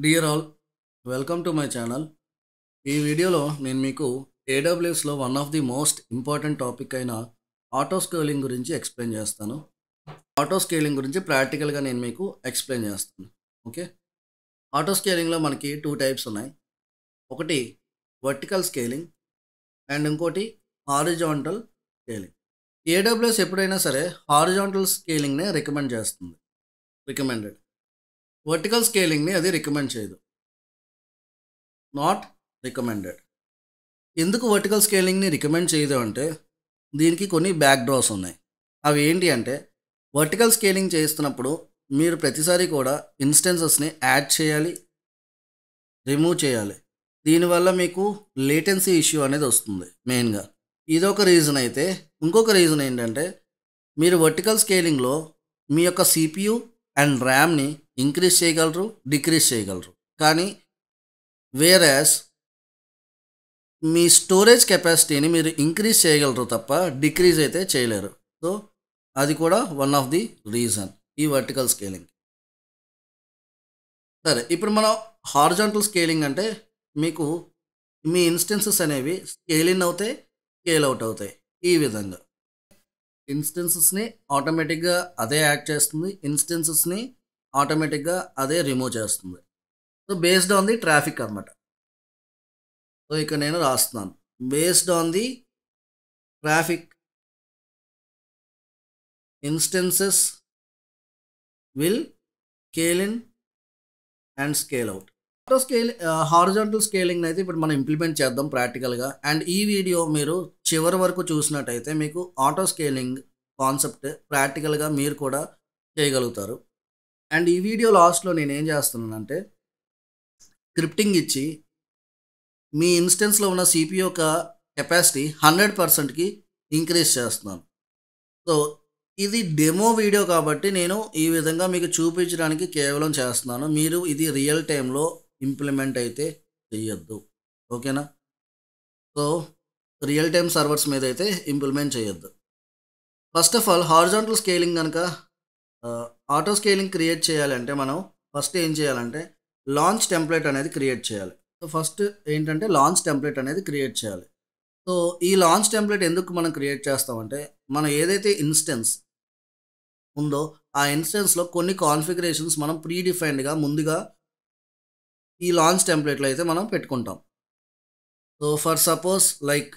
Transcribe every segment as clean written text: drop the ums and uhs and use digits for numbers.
Dear all, welcome to my channel. ఈ వీడియోలో నేను మీకు ఏడబ్ల్యూఎస్లో one of the most important topic అయిన ఆటో స్కేలింగ్ గురించి ఎక్స్ప్లెయిన్ చేస్తాను. ఆటో స్కేలింగ్ గురించి ప్రాక్టికల్గా నేను మీకు ఎక్స్ప్లెయిన్ చేస్తాను. ఓకే, ఆటో స్కేలింగ్లో మనకి టూ టైప్స్ ఉన్నాయి. ఒకటి వర్టికల్ స్కేలింగ్ అండ్ ఇంకోటి హారిజాంటల్ స్కేలింగ్. ఏడబ్ల్యూఎస్ ఎప్పుడైనా సరే హారిజాంటల్ స్కేలింగ్నే రికమెండెడ్. వర్టికల్ స్కేలింగ్ని అది రికమెండ్ చేయదు, నాట్ రికమెండెడ్. ఎందుకు వర్టికల్ స్కేలింగ్ని రికమెండ్ చేయదు అంటే దీనికి కొన్ని బ్యాక్ డ్రాస్ ఉన్నాయి. అవి ఏంటి అంటే, వర్టికల్ స్కేలింగ్ చేస్తున్నప్పుడు మీరు ప్రతిసారి కూడా ఇన్స్టెన్సెస్ని యాడ్ చేయాలి, రిమూవ్ చేయాలి. దీనివల్ల మీకు లేటెన్సీ ఇష్యూ అనేది వస్తుంది మెయిన్గా. ఇదొక రీజన్ అయితే, ఇంకొక రీజన్ ఏంటంటే మీరు వర్టికల్ స్కేలింగ్లో మీ యొక్క సిపియు అండ్ ర్యామ్ని ఇంక్రీజ్ చేయగలరు, డిక్రీజ్ చేయగలరు. కానీ వేరాస్ మీ స్టోరేజ్ కెపాసిటీని మీరు ఇంక్రీజ్ చేయగలరు తప్ప డిక్రీజ్ అయితే చేయలేరు. సో అది కూడా వన్ ఆఫ్ ది రీజన్ ఈ వర్టికల్ స్కేలింగ్. సరే, ఇప్పుడు మనం హారిజాంటల్ స్కేలింగ్ అంటే మీకు మీ ఇన్స్టెన్సెస్ అనేవి స్కేల్ ఇన్ అవుతాయి, స్కేల్ అవుట్ అవుతాయి. ఈ విధంగా ఇన్స్టెన్సెస్ని ఆటోమేటిక్గా అదే యాడ్ చేస్తుంది, ఇన్స్టెన్సెస్ని ఆటోమేటిక్గా అదే రిమూవ్ చేస్తుంది. So based on the traffic అన్నమాట. సో ఇక్కడ నేను రాస్తున్నాను, based on the traffic instances will scale in and scale out. Auto horizontal scaling అయితే ఇప్పుడు మనం ఇంప్లిమెంట్ చేద్దాం ప్రాక్టికల్గా. అండ్ ఈ వీడియో మీరు చివరి వరకు చూసినట్టయితే మీకు ఆటో స్కేలింగ్ కాన్సెప్ట్ ప్రాక్టికల్గా మీరు కూడా చేయగలుగుతారు. అండ్ ఈ వీడియో లాస్ట్లో నేను ఏం చేస్తున్నానంటే, స్క్రిప్టింగ్ ఇచ్చి మీ ఇన్స్టెన్స్లో ఉన్న సిపియు యొక్క కెపాసిటీ 100%కి ఇంక్రీజ్ చేస్తున్నాను. సో ఇది డెమో వీడియో కాబట్టి నేను ఈ విధంగా మీకు చూపించడానికి కేవలం చేస్తున్నాను. మీరు ఇది రియల్ టైంలో ఇంప్లిమెంట్ అయితే చేయొద్దు, ఓకేనా? సో రియల్ టైం సర్వర్స్ మీద అయితే ఇంప్లిమెంట్ చేయొద్దు. First of all horizontal scaling కనుక ఆటో స్కేలింగ్ క్రియేట్ చేయాలంటే మనం ఫస్ట్ ఏం చేయాలంటే లాంచ్ టెంప్లెట్ అనేది క్రియేట్ చేయాలి. సో ఫస్ట్ ఏంటంటే లాంచ్ టెంప్లెట్ అనేది క్రియేట్ చేయాలి. సో ఈ లాంచ్ టెంప్లెట్ ఎందుకు మనం క్రియేట్ చేస్తామంటే, మనం ఏదైతే ఇన్స్టెన్స్ ఉందో ఆ ఇన్స్టెన్స్లో కొన్ని కాన్ఫిగరేషన్స్ మనం ప్రీడిఫైన్డ్గా ముందుగా ఈ లాంచ్ టెంప్లెట్లో అయితే మనం పెట్టుకుంటాం. So for suppose like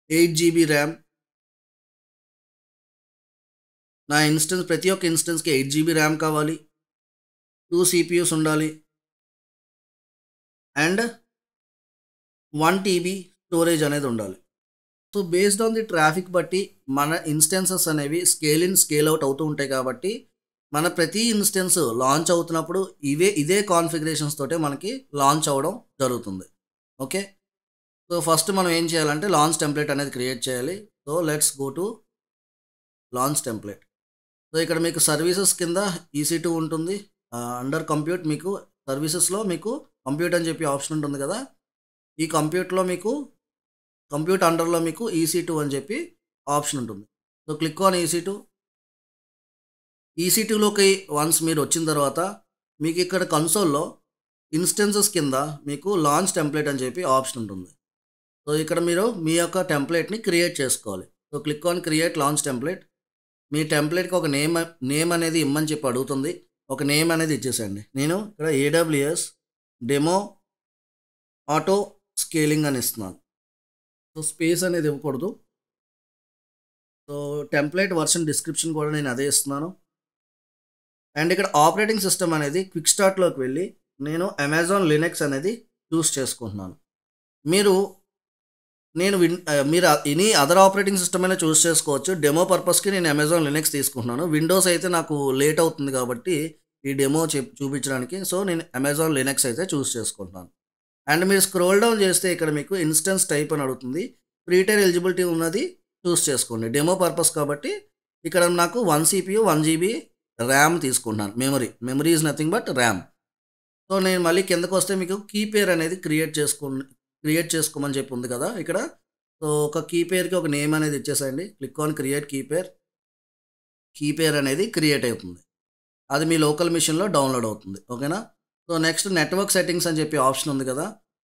8 GB RAM, నా ఇన్స్టెన్స్ ప్రతి ఒక్క ఇన్స్టెన్స్కి 8 GB ర్యామ్ కావాలి, 2 CPUs ఉండాలి అండ్ 1 TB స్టోరేజ్ అనేది ఉండాలి. So based on the traffic బట్టి మన ఇన్స్టెన్సెస్ అనేవి స్కేల్ ఇన్ స్కేల్ అవుట్ అవుతూ ఉంటాయి. కాబట్టి మన ప్రతి ఇన్స్టెన్స్ లాంచ్ అవుతున్నప్పుడు ఇదే కాన్ఫిగరేషన్స్ తోటే మనకి లాంచ్ అవ్వడం జరుగుతుంది. ఓకే, సో ఫస్ట్ మనం ఏం చేయాలంటే లాంచ్ టెంప్లెట్ అనేది క్రియేట్ చేయాలి. So let's go to launch template. So ఇక్కడ మీకు సర్వీసెస్ కింద EC2 ఉంటుంది. అండర్ కంప్యూట్ మీకు సర్వీసెస్లో మీకు కంప్యూట్ అని చెప్పి ఆప్షన్ ఉంటుంది కదా. ఈ కంప్యూట్లో మీకు కంప్యూట్ అండర్లో మీకు EC2 అని చెప్పి ఆప్షన్ ఉంటుంది. So click on EC2. EC2లోకి వన్స్ మీరు వచ్చిన తర్వాత మీకు ఇక్కడ కన్సోల్లో ఇన్స్టెన్సెస్ కింద మీకు లాంచ్ టెంప్లెట్ అని చెప్పి ఆప్షన్ ఉంటుంది. సో ఇక్కడ మీరు మీ యొక్క టెంప్లెట్ని క్రియేట్ చేసుకోవాలి. So click on create launch template. మీ టెంప్లెట్కి ఒక నేమ్ అనేది ఇమ్మని చెప్పి అడుగుతుంది. ఒక నేమ్ అనేది ఇచ్చేసండి. నేను ఇక్కడ AWS డెమో ఆటో స్కేలింగ్ అని ఇస్తున్నాను. సో స్పేస్ అనేది ఇవ్వకూడదు. సో టెంప్లెట్ వర్షన్ డిస్క్రిప్షన్ కూడా నేను అదే ఇస్తున్నాను. అండ్ ఇక్కడ ఆపరేటింగ్ సిస్టమ్ అనేది క్విక్ స్టార్ట్లోకి వెళ్ళి నేను అమెజాన్ లినక్స్ అనేది చూస్ చేసుకుంటున్నాను. మీరు ఎనీ అదర్ ఆపరేటింగ్ సిస్టమ్ అయినా చూస్ చేసుకోవచ్చు. డెమో పర్పస్కి నేను అమెజాన్ లినక్స్ తీసుకుంటున్నాను. విండోస్ అయితే నాకు లేట్ అవుతుంది కాబట్టి ఈ డెమో చూపించడానికి. సో నేను అమెజాన్ లినక్స్ అయితే చూస్ చేసుకుంటున్నాను. అండ్ మీరు స్క్రోల్ డౌన్ చేస్తే ఇక్కడ మీకు ఇన్స్టెన్స్ టైప్ అని అడుగుతుంది. ప్రీటైర్ ఎలిజిబిలిటీ ఉన్నది చూస్ చేసుకోండి. డెమో పర్పస్ కాబట్టి ఇక్కడ నాకు 1 CPU 1 GB ర్యామ్ తీసుకుంటున్నాను. Memory is nothing but RAM. So నేను మళ్ళీ కిందకు వస్తే మీకు కీ పేర్ అనేది క్రియేట్ చేసుకోమని చెప్పి ఉంది కదా ఇక్కడ. సో ఒక కీ పేర్కి ఒక నేమ్ అనేది ఇచ్చేసేయండి. Click on create key pair అనేది క్రియేట్ అవుతుంది. అది మీ లోకల్ మిషన్లో డౌన్లోడ్ అవుతుంది. ఓకేనా? సో నెక్స్ట్ నెట్వర్క్ సెట్టింగ్స్ అని చెప్పి ఆప్షన్ ఉంది కదా.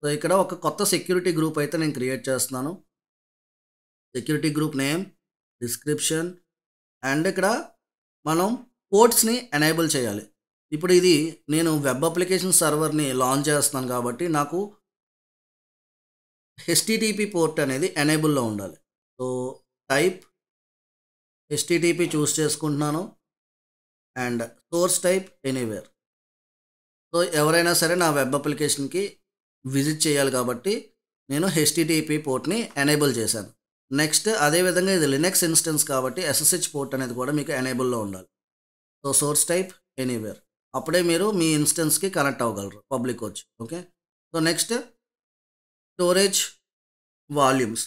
సో ఇక్కడ ఒక కొత్త సెక్యూరిటీ గ్రూప్ అయితే నేను క్రియేట్ చేస్తున్నాను. Security group name, description and ఇక్కడ మనం పోర్ట్స్ని ఎనేబుల్ చేయాలి. ఇప్పుడు ఇది నేను వెబ్ అప్లికేషన్ సర్వర్ని లాంచ్ చేస్తున్నాను కాబట్టి నాకు హెచ్టిటిపి పోర్ట్ అనేది ఎనేబుల్లో ఉండాలి. సో టైప్ హెచ్టిటిపి చూస్ చేసుకుంటున్నాను and source type anywhere. So ఎవరైనా సరే నా వెబ్ అప్లికేషన్కి విజిట్ చేయాలి కాబట్టి నేను హెచ్టిటిపి పోర్ట్ని ఎనేబుల్ చేశాను. నెక్స్ట్ అదేవిధంగా ఇది లినక్స్ ఇన్స్టెన్స్ కాబట్టి ఎస్ఎస్హెచ్ పోర్ట్ అనేది కూడా మీకు ఎనేబుల్లో ఉండాలి. సో సోర్స్ టైప్ ఎనీవేర్, అప్పుడే మీరు మీ ఇన్స్టెన్స్కి కనెక్ట్ అవ్వగలరు పబ్లిక్ వచ్చి. Okay, so next storage volumes.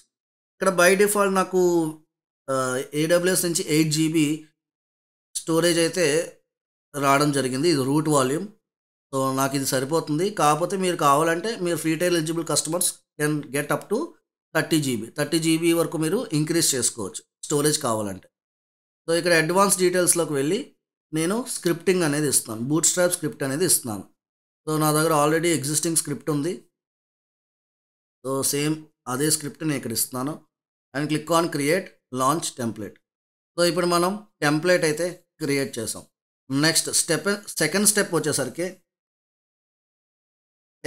ఇక్కడ బై డిఫాల్ట్ నాకు ఏడబ్ల్యూఎస్ నుంచి 8 GB స్టోరేజ్ అయితే రావడం జరిగింది. ఇది రూట్ వాల్యూమ్. సో నాకు ఇది సరిపోతుంది. కాకపోతే మీరు కావాలంటే మీరు free tier eligible customers can get up to 30 GB. 30 GB వరకు మీరు ఇంక్రీజ్ చేసుకోవచ్చు స్టోరేజ్ కావాలంటే. సో ఇక్కడ అడ్వాన్స్ డీటెయిల్స్లోకి వెళ్ళి నేను స్క్రిప్టింగ్ అనేది ఇస్తున్నాను, బూట్ స్ట్రాప్ స్క్రిప్ట్ అనేది ఇస్తున్నాను. సో నా దగ్గర ఆల్రెడీ ఎగ్జిస్టింగ్ స్క్రిప్ట్ ఉంది. సో సేమ్ అదే స్క్రిప్ట్ నేను ఇక్కడ ఇస్తున్నాను and click on create launch template. So ఇప్పుడు మనం టెంప్లెట్ అయితే క్రియేట్ చేసాం. నెక్స్ట్ సెకండ్ స్టెప్ వచ్చేసరికి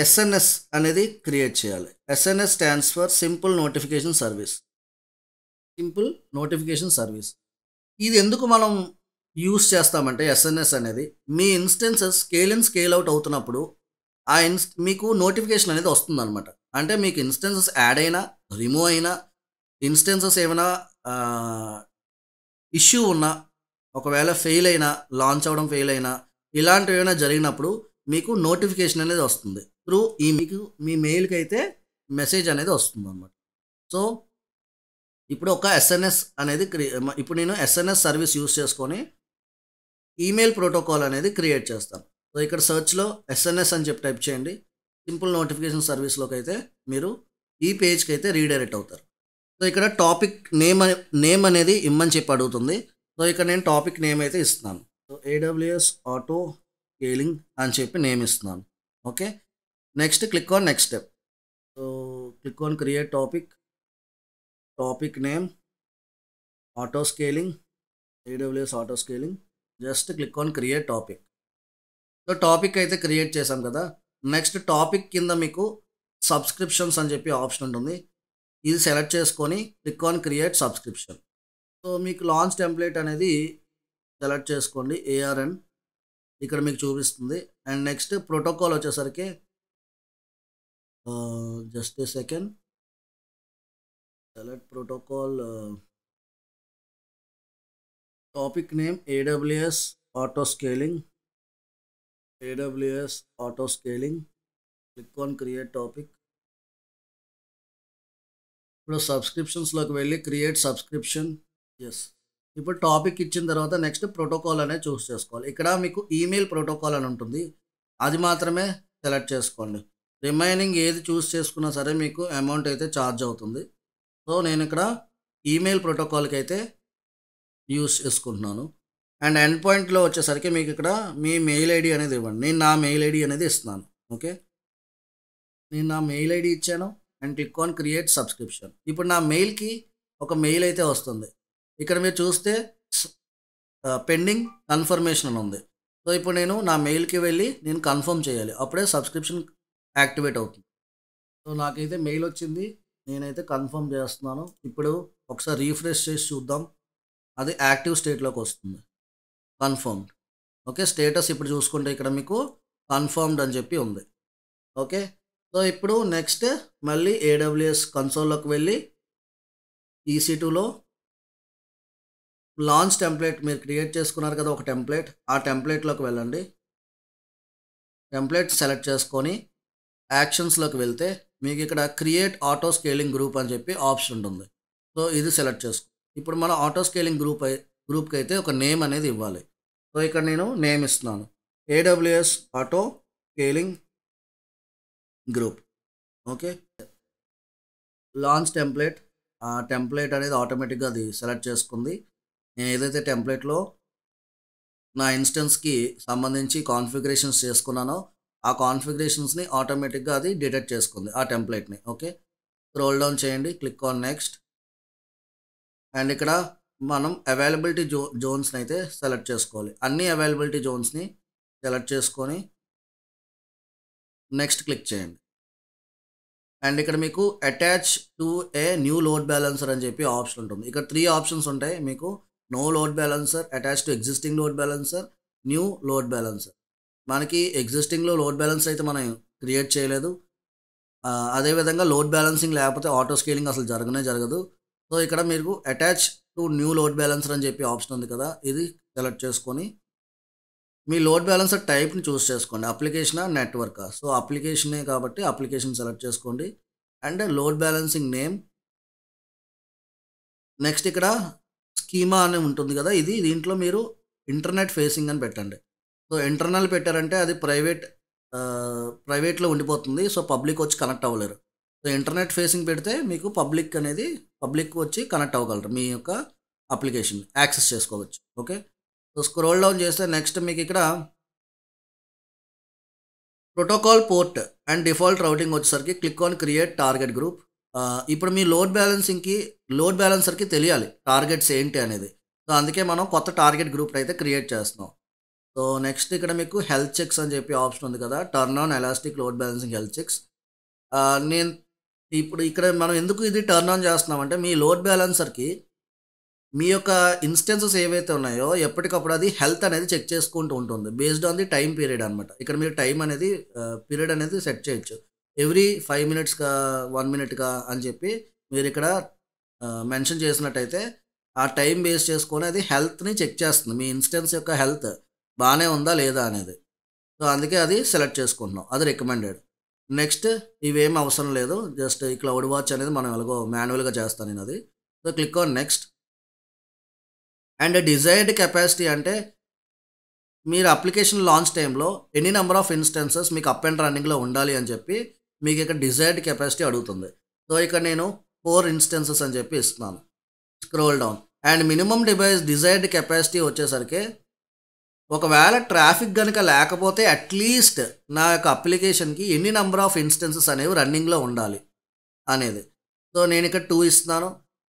ఎస్ఎన్ఎస్ అనేది క్రియేట్ చేయాలి. SNS stands for simple notification service. Simple notification service ఇది ఎందుకు మనం యూస్ చేస్తామంటే ఎస్ఎన్ఎస్ అనేది మీ instances scale in scale out అవుతున్నప్పుడు మీకు నోటిఫికేషన్ అనేది వస్తుందన్నమాట. అంటే మీకు ఇన్స్టెన్సెస్ యాడ్ అయినా రిమూవ్ అయినా ఇన్స్టెన్సెస్ ఏమైనా ఇష్యూ ఉన్నా, ఒకవేళ ఫెయిల్ అయినా, లాంచ్ అవ్వడం ఫెయిల్ అయినా, ఇలాంటివి ఏమైనా జరిగినప్పుడు మీకు నోటిఫికేషన్ అనేది వస్తుంది త్రూ మీకు మీ మెయిల్కి అయితే మెసేజ్ అనేది వస్తుంది అన్నమాట. సో ఇప్పుడు ఒక ఎస్ఎన్ఎస్ అనేది ఇప్పుడు నేను ఎస్ఎన్ఎస్ సర్వీస్ యూస్ చేసుకొని ఈమెయిల్ ప్రోటోకాల్ అనేది క్రియేట్ చేస్తాను. సో ఇక్కడ సెర్చ్లో ఎస్ఎన్ఎస్ అని చెప్పి టైప్ చేయండి. సింపుల్ నోటిఫికేషన్ సర్వీస్లోకి అయితే మీరు ఈ పేజ్కి అయితే రీడైరెక్ట్ అవుతారు. సో ఇక్కడ టాపిక్ నేమ్ అనేది ఇమ్మని చెప్పి అడుగుతుంది. సో ఇక్కడ నేను టాపిక్ నేమ్ అయితే ఇస్తున్నాను. సో ఏడబ్ల్యూఎస్ ఆటో స్కేలింగ్ అని చెప్పి నేమ్ ఇస్తున్నాను. Okay, next click on next step. So click on create topic name auto scaling, AWS auto scaling. Just click on create topic. So topic అయితే create చేసాం కదా. Next topic కింద మీకు subscriptions అని చెప్పి ఆప్షన్ ఉంటుంది. ఇది సెలెక్ట్ చేసుకొని click on create subscription. So మీకు లాంచ్ టెంప్లెట్ అనేది సెలెక్ట్ చేసుకోండి, ARN ఇక్కడ మీకు చూపిస్తుంది. అండ్ నెక్స్ట్ ప్రోటోకాల్ వచ్చేసరికి just a second, select protocol, topic name AWS auto scaling, AWS auto scaling. Click on create topic. ఇప్పుడు సబ్స్క్రిప్షన్స్లోకి వెళ్ళి క్రియేట్ సబ్స్క్రిప్షన్. ఎస్, ఇప్పుడు టాపిక్ ఇచ్చిన తర్వాత నెక్స్ట్ ప్రోటోకాల్ అనేది చూస్ చేసుకోవాలి. ఇక్కడ మీకు ఈమెయిల్ ప్రోటోకాల్ అని ఉంటుంది, అది మాత్రమే సెలెక్ట్ చేసుకోండి. రిమైనింగ్ ఏది చూస్ చేసుకున్నా సరే మీకు అమౌంట్ అయితే ఛార్జ్ అవుతుంది. సో నేను ఇక్కడ ఈమెయిల్ ప్రోటోకాల్కి అయితే యూస్ చేసుకుంటున్నాను. అండ్ ఎండ్ పాయింట్లో వచ్చేసరికి మీకు ఇక్కడ మీ మెయిల్ ఐడి అనేది ఇవ్వండి. నేను నా మెయిల్ ఐడి అనేది ఇస్తున్నాను. ఓకే, నేను నా మెయిల్ ఐడి ఇచ్చాను and click on create subscription. ఇప్పుడు నా మెయిల్కి ఒక మెయిల్ అయితే వస్తుంది. ఇక్కడ మీరు చూస్తే పెండింగ్ కన్ఫర్మేషన్ అని ఉంది. సో ఇప్పుడు నేను నా మెయిల్కి వెళ్ళి నేను కన్ఫర్మ్ చేయాలి, అప్పుడే సబ్స్క్రిప్షన్ యాక్టివేట్ అవుతుంది. సో నాకైతే మెయిల్ వచ్చింది, నేనైతే కన్ఫర్మ్ చేస్తున్నాను. ఇప్పుడు ఒకసారి రీఫ్రెష్ చేసి చూద్దాం, అది యాక్టివ్ స్టేట్లోకి వస్తుంది, కన్ఫర్మ్డ్. ఓకే, స్టేటస్ ఇప్పుడు చూసుకుంటే ఇక్కడ మీకు కన్ఫర్మ్డ్ అని చెప్పి ఉంది. ఓకే, సో ఇప్పుడు నెక్స్ట్ మళ్ళీ AWS కన్సోల్లోకి వెళ్ళి EC2లో లాంచ్ టెంప్లెట్ మీరు క్రియేట్ చేసుకున్నారు కదా ఒక టెంప్లెట్, ఆ టెంప్లెట్లోకి వెళ్ళండి. టెంప్లెట్ సెలెక్ట్ చేసుకొని యాక్షన్స్లోకి వెళ్తే మీకు ఇక్కడ క్రియేట్ ఆటో స్కేలింగ్ గ్రూప్ అని చెప్పి ఆప్షన్ ఉంటుంది. సో ఇది సెలెక్ట్ చేసుకో. ఇప్పుడు మన ఆటో స్కేలింగ్ గ్రూప్కి అయితే ఒక నేమ్ అనేది ఇవ్వాలి. సో ఇక్కడ నేను నేమ్ ఇస్తున్నాను, AWS auto scaling group. Okay, launch template, ఆ టెంప్లెట్ అనేది ఆటోమేటిక్గా అది సెలెక్ట్ చేసుకుంది. నేను ఏదైతే టెంప్లెట్లో నా ఇన్స్టెన్స్కి సంబంధించి కాన్ఫిగరేషన్స్ చేసుకున్నానో ఆ కాన్ఫిగరేషన్స్ని ఆటోమేటిక్గా అది డిటెక్ట్ చేసుకుంది ఆ టెంప్లెట్ని. ఓకే, స్క్రోల్ డౌన్ చేయండి, క్లిక్ ఆన్ నెక్స్ట్. అండ్ ఇక్కడ మనం అవైలబిలిటీ జోన్స్ని అయితే సెలెక్ట్ చేసుకోవాలి. అన్ని అవైలబిలిటీ జోన్స్ని సెలెక్ట్ చేసుకొని నెక్స్ట్ క్లిక్ చేయండి. అండ్ ఇక్కడ మీకు attach to a new load balancer అని చెప్పి ఆప్షన్ ఉంటుంది. ఇక్కడ 3 ఆప్షన్స్ ఉంటాయి మీకు. No load balancer, attach to existing load balancer, new load balancer. మనకి ఎగ్జిస్టింగ్లో లోడ్ బ్యాలెన్సర్ అయితే మనం క్రియేట్ చేయలేదు. అదేవిధంగా లోడ్ బ్యాలెన్సింగ్ లేకపోతే ఆటో స్కేలింగ్ అసలు జరగదు. సో ఇక్కడ మీకు attach to new load balancer అని చెప్పి ఆప్షన్ ఉంది కదా, ఇది సెలెక్ట్ చేసుకొని మీ లోడ్ బ్యాలెన్సర్ టైప్ని చూస్ చేసుకోండి. అప్లికేషనా, నెట్వర్కా? సో అప్లికేషనే కాబట్టి అప్లికేషన్ సెలెక్ట్ చేసుకోండి. And load balancing name. Next ఇక్కడ స్కీమా అని ఉంటుంది కదా, దీంట్లో మీరు ఇంటర్నెట్ ఫేసింగ్ అని పెట్టండి. సో ఇంటర్నల్ పెట్టారంటే అది ప్రైవేట్లో ఉండిపోతుంది. సో పబ్లిక్ వచ్చి కనెక్ట్ అవ్వలేరు. సో ఇంటర్నెట్ ఫేసింగ్ పెడితే మీకు పబ్లిక్ వచ్చి కనెక్ట్ అవ్వగలరు, మీ యొక్క అప్లికేషన్ యాక్సెస్ చేసుకోవచ్చు. ఓకే, సో స్క్రోల్ డౌన్ చేస్తే నెక్స్ట్ మీకు ఇక్కడ protocol port and default routing వచ్చేసరికి click on create target group. ఇప్పుడు మీ లోడ్ బ్యాలెన్సర్కి తెలియాలి టార్గెట్స్ ఏంటి అనేది. సో అందుకే మనం కొత్త టార్గెట్ గ్రూప్ అయితే క్రియేట్ చేస్తున్నాం. సో నెక్స్ట్ ఇక్కడ మీకు హెల్త్ చెక్స్ అని చెప్పి ఆప్షన్ ఉంది కదా, turn on elastic load balancing health checks. నేను ఇప్పుడు ఇక్కడ మనం ఎందుకు ఇది టర్న్ ఆన్ చేస్తున్నామంటే మీ లోడ్ బ్యాలెన్సర్కి మీ యొక్క ఇన్స్టెన్సెస్ ఏవైతే ఉన్నాయో ఎప్పటికప్పుడు అది హెల్త్ అనేది చెక్ చేసుకుంటూ ఉంటుంది based on the time period అనమాట. ఇక్కడ మీరు టైం అనేది పీరియడ్ అనేది సెట్ చేయొచ్చు. ఎవ్రీ 5 మినిట్స్గా 1 మినిట్గా అని చెప్పి మీరు ఇక్కడ మెన్షన్ చేసినట్టయితే ఆ టైం బేస్ చేసుకొని అది హెల్త్ని చెక్ చేస్తుంది, మీ ఇన్స్టెన్స్ యొక్క హెల్త్ బాగానే ఉందా లేదా అనేది. సో అందుకే అది సెలెక్ట్ చేసుకుంటున్నాం, అది రికమెండెడ్. నెక్స్ట్ ఇవేం అవసరం లేదు, జస్ట్ ఈ క్లౌడ్ వాచ్ అనేది మనం ఎలాగో మాన్యువల్గా చేస్తాను నేను అది. So click on next. And desired capacity అంటే మీరు అప్లికేషన్ లాంచ్ టైంలో ఎనీ నెంబర్ ఆఫ్ ఇన్స్టెన్సెస్ మీకు అప్ అండ్ రన్నింగ్లో ఉండాలి అని చెప్పి మీకు ఇక్కడ డిజైర్డ్ కెపాసిటీ అడుగుతుంది. సో ఇక్కడ నేను 4 ఇన్స్టెన్సెస్ అని చెప్పి ఇస్తున్నాను. Scroll down and minimum desired capacity వచ్చేసరికి ఒకవేళ ట్రాఫిక్ కనుక లేకపోతే అట్లీస్ట్ నా యొక్క అప్లికేషన్కి ఎన్ని నెంబర్ ఆఫ్ ఇన్స్టెన్సెస్ అనేవి రన్నింగ్లో ఉండాలి అనేది. సో నేను ఇక్కడ 2 ఇస్తున్నాను.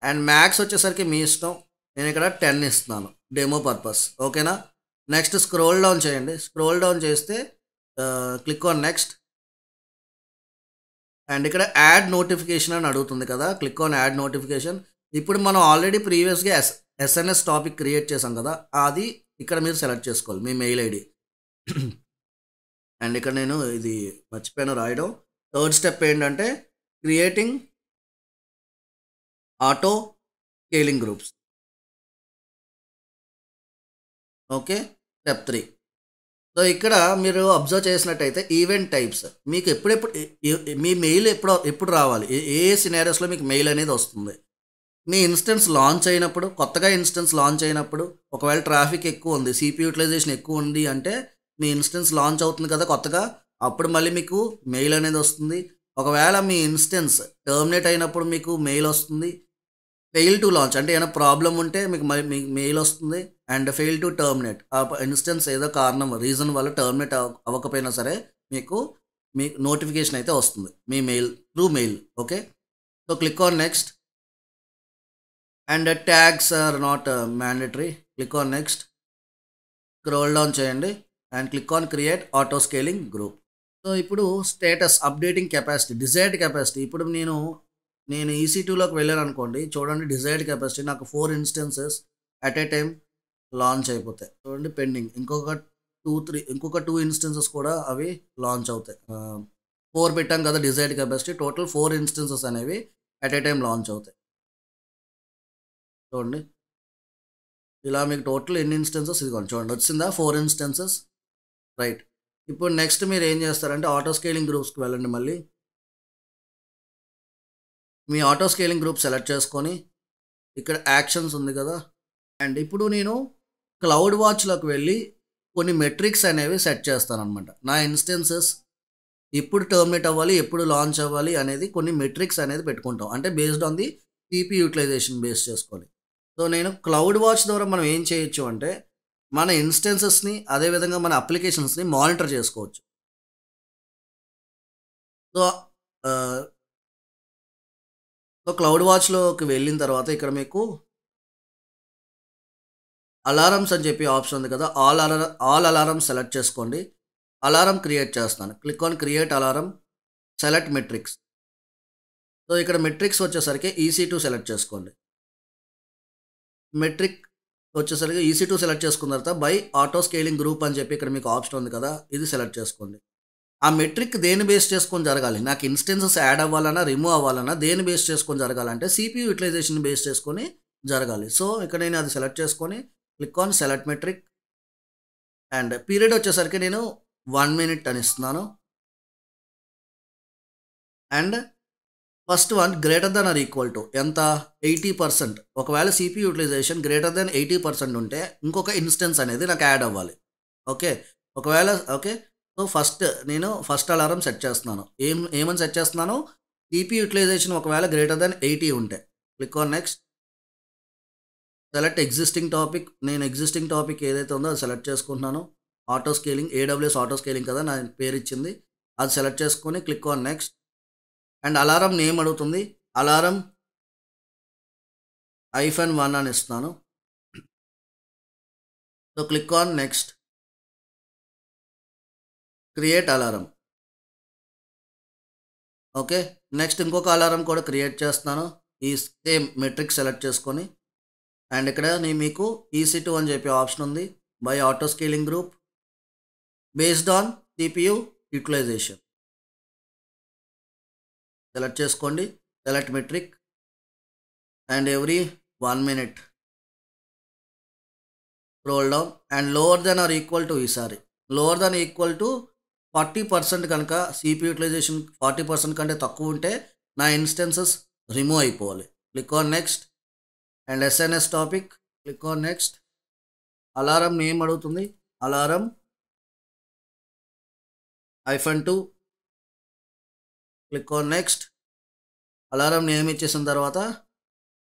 అండ్ మ్యాక్స్ వచ్చేసరికి మీ ఇష్టం, నేను ఇక్కడ 10 ఇస్తున్నాను డెమో పర్పస్. ఓకేనా, నెక్స్ట్ స్క్రోల్ డౌన్ చేయండి. స్క్రోల్ డౌన్ చేస్తే క్లిక్ ఆన్ నెక్స్ట్. అండ్ ఇక్కడ యాడ్ నోటిఫికేషన్ అని అడుగుతుంది కదా, క్లిక్ ఆన్ యాడ్ నోటిఫికేషన్. ఇప్పుడు మనం ఆల్రెడీ ప్రీవియస్గా ఎస్ఎన్ఎస్ టాపిక్ క్రియేట్ చేసాం కదా, అది ఇక్కడ మీరు సెలెక్ట్ చేసుకోవాలి మీ మెయిల్ ఐడి. అండ్ ఇక్కడ నేను ఇది మర్చిపోయాను రాయడం. థర్డ్ స్టెప్ ఏంటంటే creating auto scaling groups. Okay, step 3. So ఇక్కడ మీరు అబ్జర్వ్ చేసినట్టయితే ఈవెంట్ టైప్స్ మీకు మీ మెయిల్ ఎప్పుడు రావాలి, ఏ సినారియోస్లో మీకు మెయిల్ అనేది వస్తుంది. మీ ఇన్స్టెన్స్ లాంచ్ అయినప్పుడు, కొత్తగా ఇన్స్టెన్స్ లాంచ్ అయినప్పుడు, ఒకవేళ ట్రాఫిక్ ఎక్కువ ఉంది, సిపి యూటిలైజేషన్ ఎక్కువ ఉంది అంటే మీ ఇన్స్టెన్స్ లాంచ్ అవుతుంది కదా కొత్తగా, అప్పుడు మళ్ళీ మీకు మెయిల్ అనేది వస్తుంది. ఒకవేళ మీ ఇన్స్టెన్స్ టర్మినేట్ అయినప్పుడు మీకు మెయిల్ వస్తుంది. ఫెయిల్ టు లాంచ్ అంటే ఏమైనా ప్రాబ్లం ఉంటే మీకు మెయిల్ వస్తుంది. అండ్ ఫెయిల్ టు టర్మినేట్, ఆ ఇన్స్టెన్స్ ఏదో రీజన్ వల్ల టర్మినేట్ అవ్వకపోయినా సరే మీకు నోటిఫికేషన్ అయితే వస్తుంది మీ mail through mail. Okay, so click on next. And tags are not mandatory, click on next. Scroll down చేయండి and click on create auto scaling group. So ఇప్పుడు status updating capacity, desired capacity. ఇప్పుడు నేను EC2లోకి వెళ్ళాను అనుకోండి, చూడండి desired capacity నాకు 4 instances at a time launch అయిపోతాయి. చూడండి పెండింగ్, ఇంకొక 2 ఇన్స్టెన్సెస్ కూడా అవి లాంచ్ అవుతాయి. 4 పెట్టాం కదా డిజైర్డ్ కెపాసిటీ, టోటల్ 4 ఇన్స్టెన్సెస్ అనేవి అట్ ఏ టైం లాంచ్ అవుతాయి. చూడండి ఇలా మీకు టోటల్ ఎన్ని ఇన్స్టెన్సెస్ ఇదిగోండి, చూడండి వచ్చిందా 4 ఇన్స్టెన్సెస్. రైట్, ఇప్పుడు నెక్స్ట్ మీరు ఏం చేస్తారంటే ఆటో స్కేలింగ్ గ్రూప్స్కి వెళ్ళండి. మళ్ళీ మీ ఆటో స్కేలింగ్ గ్రూప్ సెలెక్ట్ చేసుకొని ఇక్కడ యాక్షన్స్ ఉంది కదా, అండ్ ఇప్పుడు నేను క్లౌడ్ వాచ్లోకి వెళ్ళి కొన్ని మెట్రిక్స్ అనేవి సెట్ చేస్తాను అనమాట. నా ఇన్స్టెన్సెస్ ఎప్పుడు టర్మినేట్ అవ్వాలి, ఎప్పుడు లాంచ్ అవ్వాలి అనేది కొన్ని మెట్రిక్స్ అనేది పెట్టుకుంటాం, అంటే based on the CPU utilization base చేసుకొని. సో నేను క్లౌడ్ వాచ్ ద్వారా మనం ఏం చేయొచ్చు అంటే మన ఇన్స్టెన్సెస్ని అదేవిధంగా మన అప్లికేషన్స్ని మానిటర్ చేసుకోవచ్చు. సో సో క్లౌడ్ వాచ్లోకి వెళ్ళిన తర్వాత ఇక్కడ మీకు అలారమ్స్ అని చెప్పి ఆప్షన్ ఉంది కదా, ఆల్ అలారం సెలెక్ట్ చేసుకోండి. అలారం క్రియేట్ చేస్తాను. Click on create alarm, select metrics. So ఇక్కడ మెట్రిక్స్ వచ్చేసరికి EC2 సెలెక్ట్ చేసుకోండి. మెట్రిక్ వచ్చేసరికి EC2 సెలెక్ట్ చేసుకున్న తర్వాత బై ఆటో స్కేలింగ్ గ్రూప్ అని చెప్పి ఇక్కడ మీకు ఆప్షన్ ఉంది కదా, ఇది సెలెక్ట్ చేసుకోండి. ఆ మెట్రిక్ దేని బేస్ చేసుకొని జరగాలి, నాకు ఇన్స్టెన్సెస్ యాడ్ అవ్వాలన్నా రిమూవ్ అవ్వాలన్నా దేని బేస్ చేసుకొని జరగాలంటే CPU యూటిలైజేషన్ బేస్ చేసుకొని జరగాలి. సో ఇక్కడ నేను అది సెలెక్ట్ చేసుకొని click on select metric and period వచ్చేసరికి నేను 1 minute అని ఇస్తున్నాను. And first one greater than or equal to ఎంత 80%. ఒకవేళ CPU యూటిలైజేషన్ గ్రేటర్ దెన్ 80% ఉంటే ఇంకొక ఇన్స్టెన్స్ అనేది నాకు యాడ్ అవ్వాలి. ఓకే, ఒకవేళ ఓకే. సో నేను ఫస్ట్ అలారం సెట్ చేస్తున్నాను. ఏమని సెట్ చేస్తున్నాను, CPU యూటిలైజేషన్ ఒకవేళ గ్రేటర్ దెన్ 80 ఉంటే click on next, select existing topic. నేను ఎగ్జిస్టింగ్ టాపిక్ ఏదైతే ఉందో అది సెలెక్ట్ చేసుకుంటున్నాను. Auto scaling, AWS auto scaling కదా నా పేరు ఇచ్చింది, అది సెలెక్ట్ చేసుకొని click on next. And alarm name అడుగుతుంది, అలారం -1 అని ఇస్తున్నాను. So click on next, create alarm. Okay, next ఇంకొక అలారం కూడా క్రియేట్ చేస్తున్నాను. ఈ సేమ్ మెట్రిక్ సెలెక్ట్ చేసుకొని అండ్ ఇక్కడ నేను మీకు EC2 అని చెప్పి ఆప్షన్ ఉంది, by auto scaling group based on CPU utilization select చేసుకోండి. Select metric and every 1 minute scroll down and lower than or equal to, ఈసారి లోవర్ దెన్ ఈక్వల్ టు 40% కనుక CPU యూటిలైజేషన్ 40% కంటే తక్కువ ఉంటే నా ఇన్స్టెన్సెస్ రిమూవ్ అయిపోవాలి. Click on next and SNS topic, click on next. Alarm name అడుగుతుంది, alarm -2, click on next. Alarm name ఇచ్చేసిన తర్వాత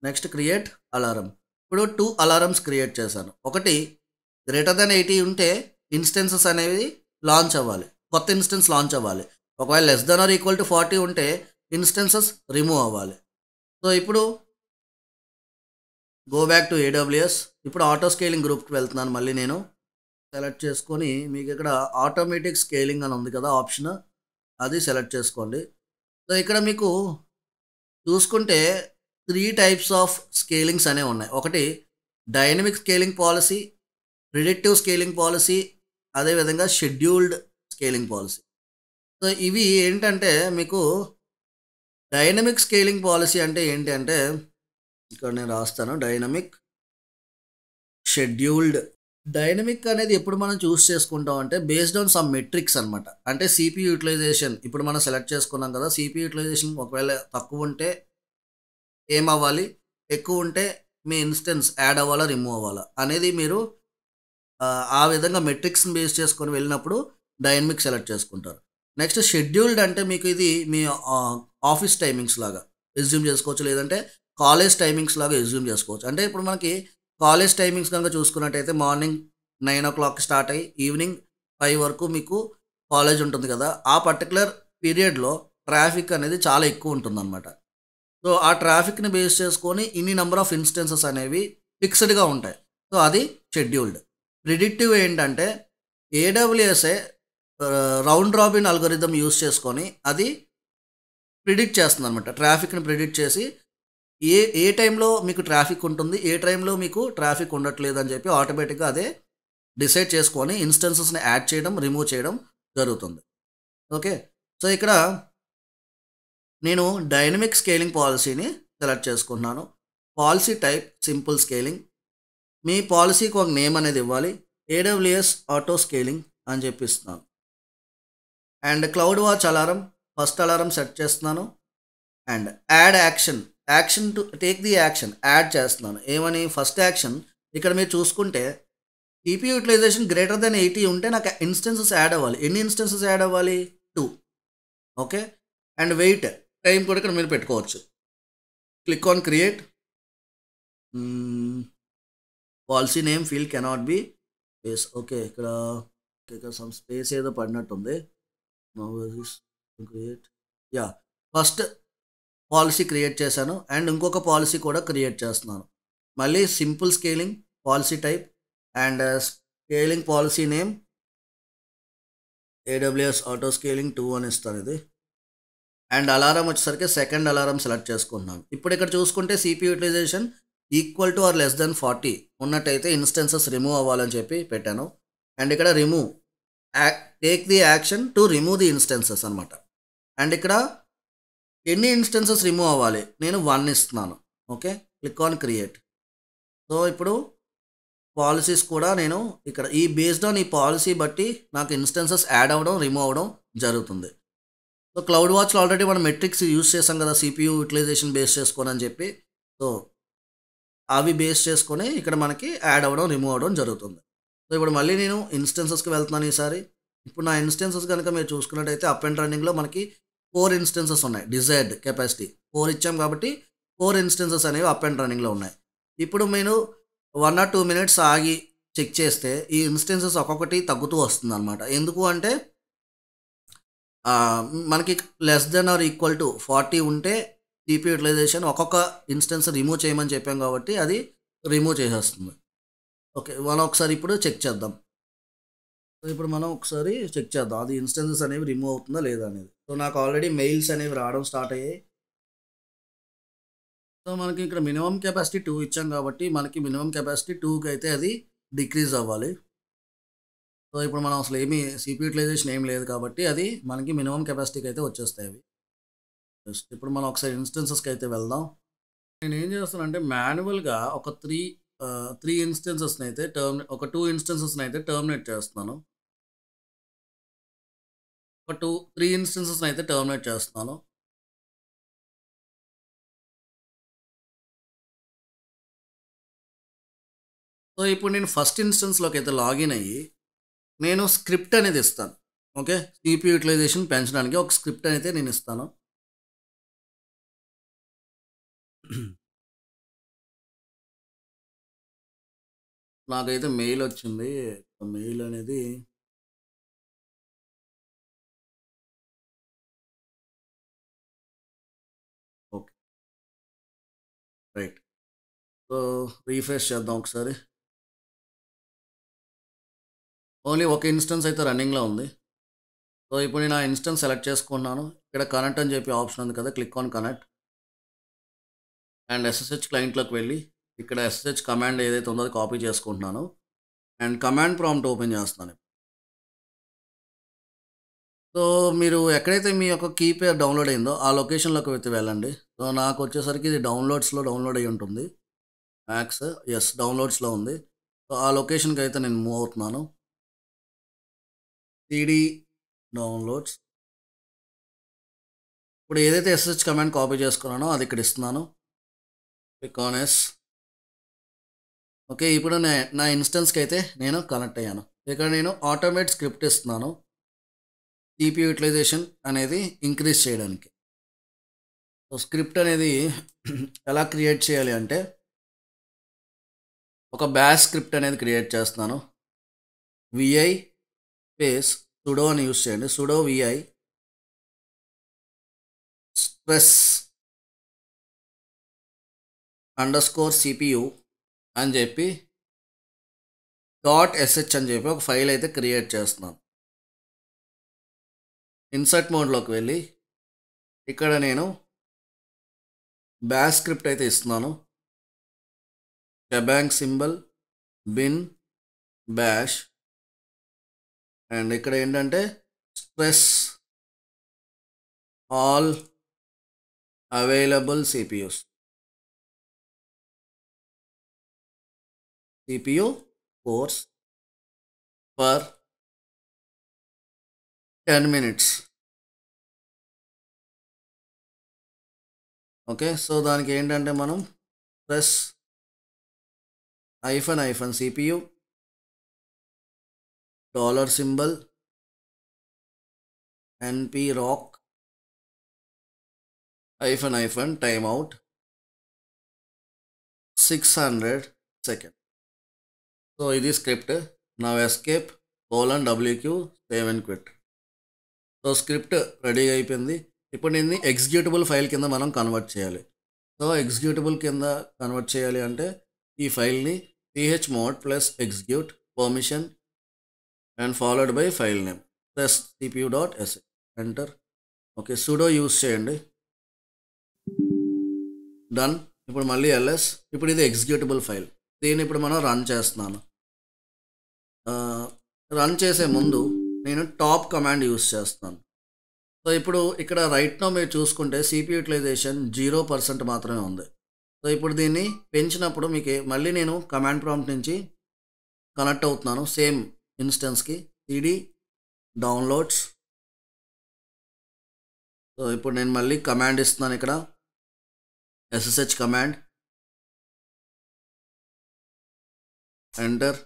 నెక్స్ట్ క్రియేట్ అలారం. ఇప్పుడు 2 అలారమ్స్ క్రియేట్ చేశాను. ఒకటి గ్రేటర్ దెన్ 80 ఉంటే ఇన్స్టెన్సెస్ అనేవి లాంచ్ అవ్వాలి, కొత్త ఇన్స్టెన్స్ లాంచ్ అవ్వాలి. ఒకవేళ less than or equal to 40 ఉంటే ఇన్స్టెన్సెస్ రిమూవ్ అవ్వాలి. సో ఇప్పుడు గో బ్యాక్ టు AWS. ఇప్పుడు ఆటో స్కేలింగ్ గ్రూప్కి వెళ్తున్నాను. మళ్ళీ నేను సెలెక్ట్ చేసుకొని మీకు ఇక్కడ ఆటోమేటిక్ స్కేలింగ్ అని ఉంది కదా ఆప్షన్, అది సెలెక్ట్ చేసుకోండి. సో ఇక్కడ మీకు చూసుకుంటే 3 types ఆఫ్ స్కేలింగ్స్ అనేవి ఉన్నాయి. ఒకటి dynamic scaling policy, predictive scaling policy, అదేవిధంగా షెడ్యూల్డ్ స్కేలింగ్ పాలసీ. సో ఇవి ఏంటంటే మీకు డైనమిక్ స్కేలింగ్ పాలసీ అంటే ఏంటి అంటే ఇక్కడ నేను రాస్తాను, డైనమిక్, షెడ్యూల్డ్. డైనమిక్ అనేది ఎప్పుడు మనం చూస్ చేసుకుంటాం అంటే బేస్డ్ ఆన్ సమ్ మెట్రిక్స్ అనమాట. అంటే CPU యూటిలైజేషన్ ఇప్పుడు మనం సెలెక్ట్ చేసుకున్నాం కదా, CPU యూటిలైజేషన్ ఒకవేళ తక్కువ ఉంటే ఏమవ్వాలి, ఎక్కువ ఉంటే మీ ఇన్స్టెన్స్ యాడ్ అవ్వాలా రిమూవ్ అవ్వాలా అనేది మీరు ఆ విధంగా మెట్రిక్స్ని బేస్ చేసుకొని వెళ్ళినప్పుడు డైనమిక్ సెలెక్ట్ చేసుకుంటారు. నెక్స్ట్ షెడ్యూల్డ్ అంటే మీకు ఇది మీ ఆఫీస్ టైమింగ్స్ లాగా ఎస్యూమ్ చేసుకోవచ్చు, లేదంటే కాలేజ్ టైమింగ్స్ లాగా ఎస్యూమ్ చేసుకోవచ్చు. అంటే ఇప్పుడు మనకి కాలేజ్ టైమింగ్స్ కనుక చూసుకున్నట్టయితే మార్నింగ్ 9 o'clock స్టార్ట్ అయ్యి ఈవినింగ్ 5 వరకు మీకు కాలేజ్ ఉంటుంది కదా, ఆ పర్టికులర్ పీరియడ్లో ట్రాఫిక్ అనేది చాలా ఎక్కువ ఉంటుందన్నమాట. సో ఆ ట్రాఫిక్ని బేస్ చేసుకొని ఇన్ని నెంబర్ ఆఫ్ ఇన్స్టెన్సెస్ అనేవి ఫిక్స్డ్గా ఉంటాయి. సో అది షెడ్యూల్డ్. ప్రిడిక్టివ్ ఏంటంటే AWSఏ రౌండ్ రాబిన్ అల్గోరిథం యూస్ చేసుకొని అది ప్రిడిక్ట్ చేస్తుంది అనమాట. ట్రాఫిక్ని ప్రిడిక్ట్ చేసి ఏ టైంలో మీకు ట్రాఫిక్ ఉంటుంది, ఏ టైంలో మీకు ట్రాఫిక్ ఉండట్లేదు అని చెప్పి ఆటోమేటిక్గా అదే డిసైడ్ చేసుకొని ఇన్స్టెన్సెస్ని యాడ్ చేయడం, రిమూవ్ చేయడం జరుగుతుంది. ఓకే, సో ఇక్కడ నేను డైనమిక్ స్కేలింగ్ పాలసీని సెలెక్ట్ చేసుకుంటున్నాను. Policy type simple scaling. మీ పాలసీకి ఒక నేమ్ అనేది ఇవ్వాలి, AWS ఆటో స్కేలింగ్ అని చెప్పిస్తున్నాను. And cloud watch alarm, first alarm set చేస్తున్నాను. And add action to take the action, add చేస్తున్నాను. ఏమని, ఫస్ట్ యాక్షన్ ఇక్కడ మీరు చూసుకుంటే CPU యూటిలైజేషన్ గ్రేటర్ దెన్ 80 ఉంటే నాకు ఇన్స్టెన్సెస్ యాడ్ అవ్వాలి. ఎన్ని ఇన్స్టెన్సెస్ యాడ్ అవ్వాలి, 2. ఓకే, అండ్ వెయిట్ టైం కూడా ఇక్కడ మీరు పెట్టుకోవచ్చు. Click on create. Policy name field cannot be space. Okay, ఇక్కడ సమ్ స్పేస్ ఏదో పడినట్టుంది. Create yeah first policy create చేశాను అండ్ ఇంకొక పాలసీ కూడా క్రియేట్ చేస్తున్నాను. మళ్ళీ simple scaling policy type and scaling policy name AWS auto scaling 2 అని ఇస్తాను ఇది. అండ్ అలారం వచ్చేసరికి సెకండ్ అలారం సెలెక్ట్ చేసుకుంటున్నాను. ఇప్పుడు ఇక్కడ చూసుకుంటే CPU utilization equal to or less than 40 ఉన్నట్టయితే ఇన్స్టెన్సెస్ రిమూవ్ అవ్వాలని చెప్పి పెట్టాను. అండ్ ఇక్కడ remove take the action to remove the instances అనమాట. అండ్ ఇక్కడ ఎన్ని ఇన్స్టెన్సెస్ రిమూవ్ అవ్వాలి, నేను 1 ఇస్తున్నాను. Okay, click on create. So ఇప్పుడు పాలసీస్ కూడా నేను ఇక్కడ ఈ బేస్డ్ ఆన్ ఈ పాలసీ బట్టి నాకు ఇన్స్టెన్సెస్ యాడ్ అవ్వడం రిమూవ్ అవ్వడం జరుగుతుంది. సో క్లౌడ్ వాచ్లో ఆల్రెడీ మనం మెట్రిక్స్ యూస్ చేసాం కదా, CPU యూటిలైజేషన్ బేస్ చేసుకొని అని చెప్పి. సో అవి బేస్ చేసుకొని ఇక్కడ మనకి యాడ్ అవ్వడం రిమూవ్ అవ్వడం జరుగుతుంది. సో ఇప్పుడు మళ్ళీ నేను ఇన్స్టెన్సెస్కి వెళ్తున్నాను ఈసారి. ఇప్పుడు నా ఇన్స్టెన్సెస్ కనుక మీరు చూసుకున్నట్టయితే అప్ అండ్ రన్నింగ్లో మనకి 4 ఇన్స్టెన్సెస్ ఉన్నాయి. డిజైర్డ్ కెపాసిటీ 4 ఇచ్చాం కాబట్టి 4 ఇన్స్టెన్సెస్ అనేవి అప్ అండ్ రన్నింగ్లో ఉన్నాయి. ఇప్పుడు నేను 1 or 2 minutes ఆగి చెక్ చేస్తే ఈ ఇన్స్టెన్సెస్ ఒక్కొక్కటి తగ్గుతూ వస్తుంది అనమాట. ఎందుకు అంటే మనకి less than or equal to 40 ఉంటే CPU యూటిలైజేషన్ ఒక్కొక్క ఇన్స్టెన్స్ రిమూవ్ చేయమని చెప్పాం కాబట్టి అది రిమూవ్ చేసేస్తుంది. ఓకే, మనం ఒకసారి ఇప్పుడు చెక్ చేద్దాం. సో ఇప్పుడు మనం ఒకసారి చెక్ చేద్దాం అది ఇన్స్టెన్సెస్ అనేవి రిమూవ్ అవుతుందా లేదా అనేది. సో నాకు ఆల్రెడీ మెయిల్స్ అనేవి రావడం స్టార్ట్ అయ్యాయి. సో మనకి ఇక్కడ మినిమం కెపాసిటీ 2 ఇచ్చాం కాబట్టి మనకి మినిమం కెపాసిటీ 2కి అయితే అది డిక్రీజ్ అవ్వాలి. సో ఇప్పుడు మనం అసలు ఏమీ CPU యూటిలైజేషన్ ఏం లేదు కాబట్టి అది మనకి మినిమం కెపాసిటీకి అయితే వచ్చేస్తాయి అవి. జస్ట్ ఇప్పుడు మనం ఒకసారి ఇన్స్టెన్సెస్కి అయితే వెళ్దాం. నేను ఏం చేస్తానంటే మాన్యువల్గా ఒక 3 ఇన్స్టెన్సెస్ని అయితే ఒక 2 ఇన్స్టెన్సెస్ని అయితే టర్మినేట్ చేస్తున్నాను. ఒక 3 ఇన్స్టెన్సెస్ని అయితే టర్మినేట్ చేస్తున్నాను. సో ఇప్పుడు నేను ఫస్ట్ ఇన్స్టెన్స్లోకి అయితే లాగిన్ అయ్యి నేను స్క్రిప్ట్ అనేది ఇస్తాను. ఓకే, CPU యూటిలైజేషన్ పెంచడానికి ఒక స్క్రిప్ట్ అయితే నేను ఇస్తాను. నాకైతే మెయిల్ వచ్చింది. మెయిల్ అనేది ఓకే రైట్. సో రీఫ్రెష్ చేద్దాం ఒకసారి. ఓన్లీ ఒక ఇన్స్టెన్స్ అయితే రన్నింగ్లో ఉంది. సో ఇప్పుడు నేను ఆ ఇన్స్టెన్స్ సెలెక్ట్ చేసుకున్నాను. ఇక్కడ కనెక్ట్ అని చెప్పి ఆప్షన్ ఉంది కదా, click on connect. And SSH క్లయింట్లోకి వెళ్ళి ఇక్కడ SSH కమాండ్ ఏదైతే ఉందో అది కాపీ చేసుకుంటున్నాను. అండ్ కమాండ్ ప్రాంప్ట్ ఓపెన్ చేస్తున్నాను. సో మీరు ఎక్కడైతే మీ యొక్క కీ పేర్ డౌన్లోడ్ అయిందో ఆ లొకేషన్లోకి అయితే వెళ్ళండి. సో నాకు వచ్చేసరికి ఇది డౌన్లోడ్స్లో డౌన్లోడ్ అయ్యి ఉంటుంది. మ్యాక్స్ ఎస్ డౌన్లోడ్స్లో ఉంది. సో ఆ లొకేషన్కి అయితే నేను మూవ్ అవుతున్నాను. CD downloads. ఇప్పుడు ఏదైతే SSH కమాండ్ కాపీ చేసుకున్నానో అది ఇక్కడ ఇస్తున్నాను. Click on yes. ఓకే, ఇప్పుడు నా ఇన్స్టెన్స్కి అయితే నేను కనెక్ట్ అయ్యాను. ఇక్కడ నేను ఆటోమేట్ స్క్రిప్ట్ ఇస్తున్నాను CPU యూటిలైజేషన్ అనేది ఇంక్రీజ్ చేయడానికి. సో స్క్రిప్ట్ అనేది ఎలా క్రియేట్ చేయాలి అంటే ఒక బ్యాష్ స్క్రిప్ట్ అనేది క్రియేట్ చేస్తున్నాను. VI స్పేస్ సుడో అని యూస్ చేయండి. సుడో VI స్ట్రెస్ _CPU అని చెప్పి .sh అని చెప్పి ఒక ఫైల్ అయితే క్రియేట్ చేస్తున్నాను. ఇన్సర్ట్ మోడ్లోకి వెళ్ళి ఇక్కడ నేను బ్యాష్ స్క్రిప్ట్ అయితే ఇస్తున్నాను. షెబాంగ్ సింబల్ బిన్ బ్యాష్ అండ్ ఇక్కడ ఏంటంటే stress all available CPU course for 10 minutes. Okay, so దానికి ఏంటంటే మనం plus -CPU $symbol nproc -timeout 600 seconds. So ఇది స్క్రిప్ట్. నా escape: WQ save and quit. So script ready అయిపోయింది. ఇప్పుడు దీన్ని ఎగ్జిక్యూటబుల్ ఫైల్ కింద మనం కన్వర్ట్ చేయాలి. సో ఎగ్జిక్యూటబుల్ కింద కన్వర్ట్ చేయాలి అంటే ఈ ఫైల్ని chmod plus execute permission and followed by file name plus cpu.sh enter. Okay, sudo use చేయండి. డన్. ఇప్పుడు మళ్ళీ ls. ఇప్పుడు ఇది ఎగ్జిక్యూటబుల్ ఫైల్. దీన్ని ఇప్పుడు మనం రన్ చేస్తున్నాను. రన్ చేసే ముందు నేను టాప్ కమాండ్ యూస్ చేస్తాను. సో ఇప్పుడు ఇక్కడ రైట్ నో మీరు చూసుకుంటే CPU యూటిలైజేషన్ 0% మాత్రమే ఉంది. సో ఇప్పుడు దీన్ని పెంచినప్పుడు మీకు మళ్ళీ నేను కమాండ్ ప్రాంప్ట్ నుంచి కనెక్ట్ అవుతున్నాను సేమ్ ఇన్స్టెన్స్కి. cd downloads. సో ఇప్పుడు నేను మళ్ళీ కమాండ్ ఇస్తున్నాను ఇక్కడ ssh కమాండ్ ఎంటర్.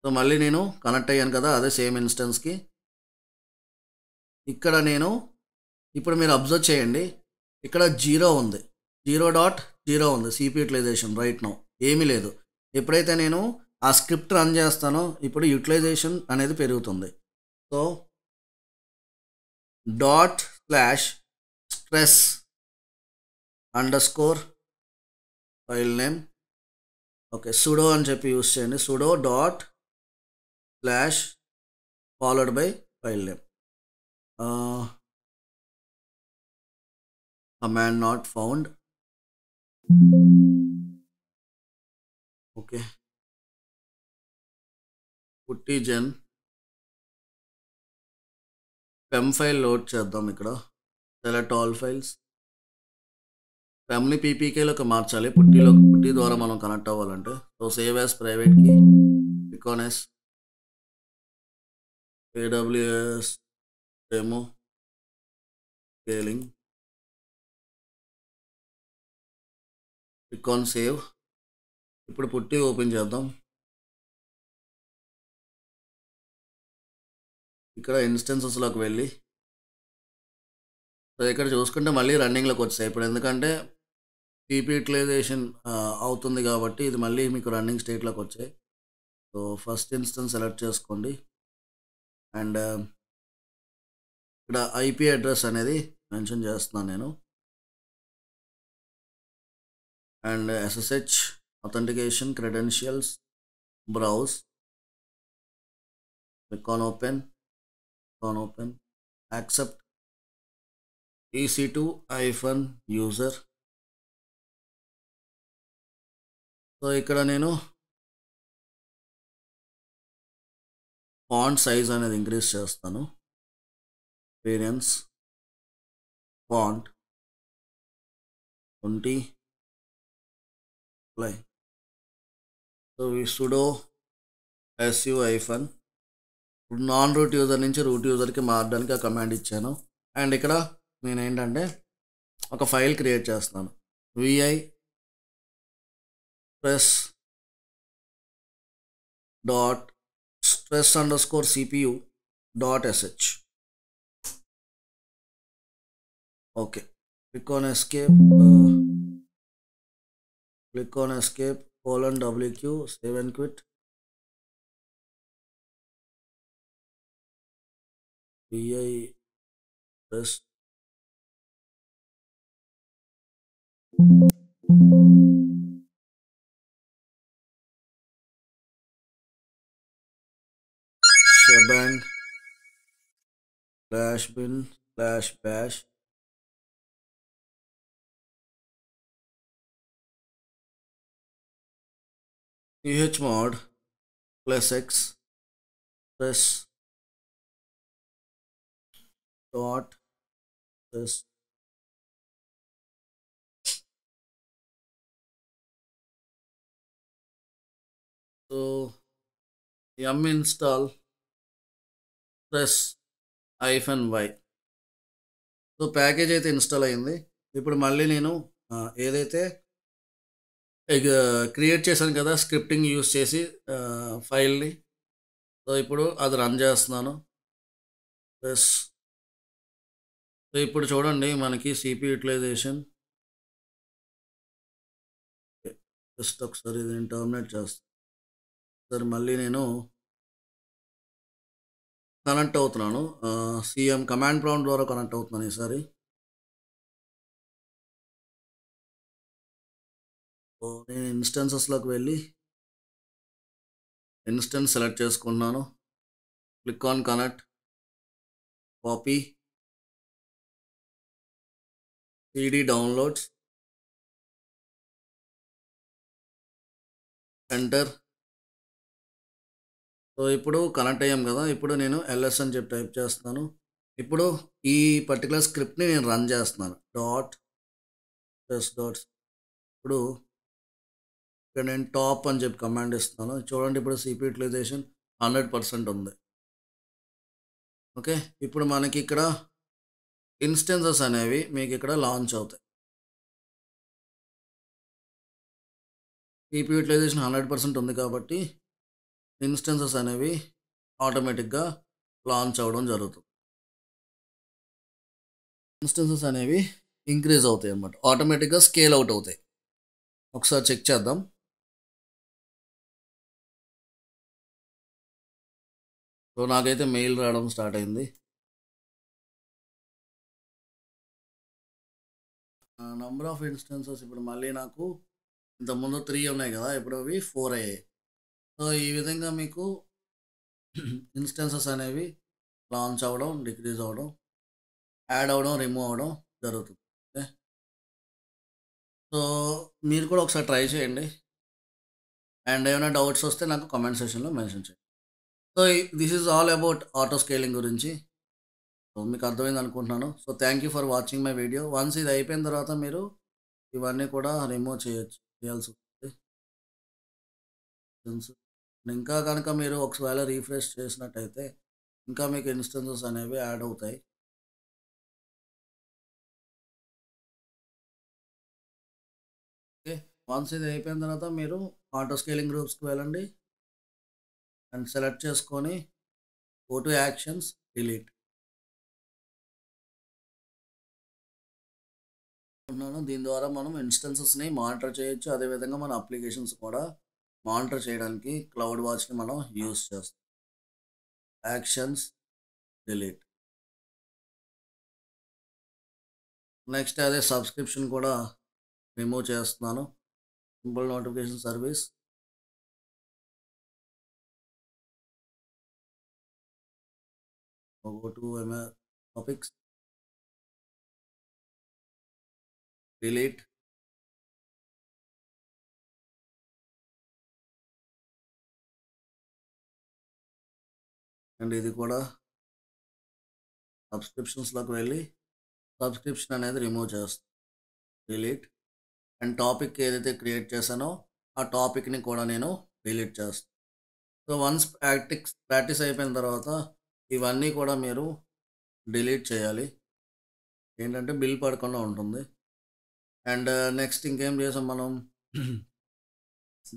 సో మళ్ళీ నేను కనెక్ట్ అయ్యాను కదా అదే సేమ్ ఇన్స్టెన్స్కి. ఇక్కడ నేను ఇప్పుడు మీరు అబ్జర్వ్ చేయండి, ఇక్కడ 0 ఉంది, 0.0 ఉంది CPU యూటిలైజేషన్ రైట్ నో ఏమీ లేదు. ఎప్పుడైతే నేను ఆ స్క్రిప్ట్ రన్ చేస్తానో ఇప్పుడు యూటిలైజేషన్ అనేది పెరుగుతుంది. So ./stress underscore file name. Okay, sudo అని చెప్పి యూస్ చేయండి. Sudo ./ followed by file name. command not found. Okay, puttigen pem file load చేద్దాం. ఇక్కడ సెలెక్ట్ ఆల్ ఫైల్స్. పెమ్ని పీపీకేలోకి మార్చాలి పుట్టి ద్వారా మనం కనెక్ట్ అవ్వాలంటే. So save as private key పికానెస్ AWS డెమో స్కేలింగ్ పికాన్ సేవ్. ఇప్పుడు పుట్టి ఓపెన్ చేద్దాం. ఇక్కడ ఇన్స్టెన్సెస్లోకి వెళ్ళి సో ఇక్కడ చూసుకుంటే మళ్ళీ రన్నింగ్లోకి వచ్చాయి ఇప్పుడు, ఎందుకంటే CPU యూటిలైజేషన్ అవుతుంది కాబట్టి ఇది మళ్ళీ మీకు రన్నింగ్ స్టేట్లోకి వచ్చాయి. సో ఫస్ట్ ఇన్స్టెన్స్ సెలెక్ట్ చేసుకోండి అండ్ ఇక్కడ IP అడ్రస్ అనేది మెన్షన్ చేస్తున్నాను నేను. And SSH authentication credentials browse click on open accept EC2-user. So ఇక్కడ నేను ఫాంట్ సైజ్ అనేది ఇంక్రీజ్ చేస్తాను. Variance font 20 apply. సో ఈ sudo su - non root user నుంచి రూట్ యూజర్కి మారడానికి ఆ కమాండ్ ఇచ్చాను. అండ్ ఇక్కడ నేను ఏంటంటే ఒక ఫైల్ క్రియేట్ చేస్తున్నాను. vi stress_cpu.sh. Okay, click on escape :wq save and quit. vi stress shebang /bin/bash chmod +x stress dot this. So yum install stress-y. So package అయితే ఇన్స్టాల్ అయింది. ఇప్పుడు మళ్ళీ నేను ఏదైతే క్రియేట్ చేశాను కదా స్క్రిప్టింగ్ యూస్ చేసి ఫైల్ని, సో ఇప్పుడు అది రన్ చేస్తున్నాను. ప్లస్ సో ఇప్పుడు చూడండి మనకి CPU యూటిలైజేషన్ జస్ట్ ఒకసారి దీన్ని టర్మినేట్ చేస్తాను. సరే మళ్ళీ నేను కనెక్ట్ అవుతున్నాను. సీఎం కమాండ్ ప్రాంప్ట్ ద్వారా కనెక్ట్ అవుతున్నాను ఈసారి. సో నేను ఇన్స్టెన్సెస్లోకి వెళ్ళి ఇన్స్టెన్స్ సెలెక్ట్ చేసుకున్నాను. Click on connect, copy, CD downloads, enter. So ఇప్పుడు కనెక్ట్ అయ్యాం కదా. ఇప్పుడు నేను ఎల్ఎస్ అని చెప్పి టైప్ చేస్తున్నాను. ఇప్పుడు ఈ పర్టికులర్ స్క్రిప్ట్ని నేను రన్ చేస్తున్నాను. డాట్స్. ఇప్పుడు ఇక్కడ నేను టాప్ అని చెప్పి కమాండ్ ఇస్తున్నాను. చూడండి, ఇప్పుడు సిపి యూటిలైజేషన్ 100% ఉంది. ఓకే, ఇప్పుడు మనకి ఇక్కడ ఇన్స్టెన్సెస్ అనేవి మీకు ఇక్కడ లాంచ్ అవుతాయి. సిపి యూటిలైజేషన్ 100% ఉంది కాబట్టి ఇన్స్టెన్సెస్ అనేవి ఆటోమేటిక్గా లాంచ్ అవ్వడం జరుగుతుంది. ఇన్స్టెన్సెస్ అనేవి ఇంక్రీజ్ అవుతాయి అన్నమాట, ఆటోమేటిక్గా స్కేల్ అవుట్ అవుతాయి. ఒకసారి చెక్ చేద్దాం. సో నాకైతే మెయిల్ రావడం స్టార్ట్ అయింది. నంబర్ ఆఫ్ ఇన్స్టెన్సెస్ ఇప్పుడు మళ్ళీ నాకు ఇంతకుముందు 3 ఉన్నాయి కదా, ఇప్పుడు అవి 4 అయ్యాయి. సో ఈ విధంగా మీకు ఇన్స్టెన్సెస్ అనేవి లాంచ్ అవ్వడం, డిక్రీజ్ అవ్వడం, యాడ్ అవ్వడం, రిమూవ్ అవ్వడం జరుగుతుంది. ఓకే, సో మీరు కూడా ఒకసారి ట్రై చేయండి. అండ్ ఏమైనా డౌట్స్ వస్తే నాకు కామెంట్ సెక్షన్లో మెన్షన్ చేయండి. So this is all about auto scaling గురించి. సో మీకు అర్థమైంది అనుకుంటున్నాను. So thank you for watching my video. Once ఇది అయిపోయిన తర్వాత మీరు ఇవన్నీ కూడా రిమూవ్ చేయాల్సి ఉంటుంది. ఇంకా కనుక మీరు ఒకవేళ రీఫ్రెష్ చేసినట్టయితే ఇంకా మీకు ఇన్స్టెన్సెస్ అనేవి యాడ్ అవుతాయి. ఓకే, వన్స్ ఇది అయిపోయిన తర్వాత మీరు ఆటో స్కేలింగ్ గ్రూప్స్కి వెళ్ళండి అండ్ సెలెక్ట్ చేసుకొని గో టు యాక్షన్స్, డిలీట్. దీని ద్వారా మనం ఇన్స్టెన్సెస్ని మానిటర్ చేయొచ్చు. అదేవిధంగా మన అప్లికేషన్స్ కూడా మానిటర్ చేయడానికి క్లౌడ్ వాచ్ని మనం యూస్ చేస్తాం. Actions, delete. నెక్స్ట్ అదే సబ్స్క్రిప్షన్ కూడా రిమూవ్ చేస్తున్నాను. Simple notification service, go to topics, delete. And ఇది కూడా సబ్స్క్రిప్షన్స్లోకి వెళ్ళి సబ్స్క్రిప్షన్ అనేది రిమూవ్ చేస్తాను, డిలీట్. అండ్ టాపిక్ ఏదైతే క్రియేట్ చేశానో ఆ టాపిక్ని కూడా నేను డిలీట్ చేస్తాను. సో వన్స్ ప్రాక్టీస్ అయిపోయిన తర్వాత ఇవన్నీ కూడా మీరు డిలీట్ చేయాలి, ఏంటంటే బిల్ పడకుండా ఉంటుంది. అండ్ నెక్స్ట్ ఇంకేం చేసాం మనం,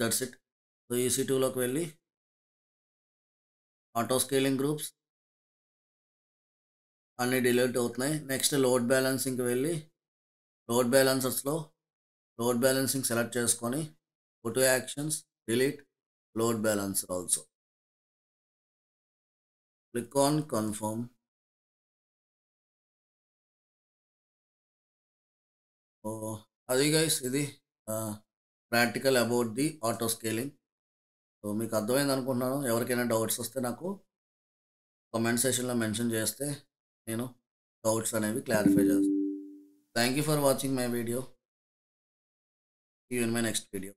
దట్స్ ఇట్. సో EC2లోకి వెళ్ళి ఆటో స్కేలింగ్ గ్రూప్స్ అన్నీ డిలీట్ అవుతున్నాయి. నెక్స్ట్ లోడ్ బ్యాలెన్సింగ్కి వెళ్ళి లోడ్ బ్యాలెన్సర్స్లో లోడ్ బ్యాలెన్సింగ్ సెలెక్ట్ చేసుకొని go to actions, delete load balancer also, click on confirm. So అది గైస్, ఇది practical about the auto scaling. So మీకు అర్థమైంది అనుకుంటున్నాను. ఎవరికైనా డౌట్స్ వస్తే నాకు కామెంట్ సెక్షన్లో మెన్షన్ చేస్తే నేను డౌట్స్ అనేవి క్లారిఫై చేస్తాను. Thank you for watching my video. See you in my next video.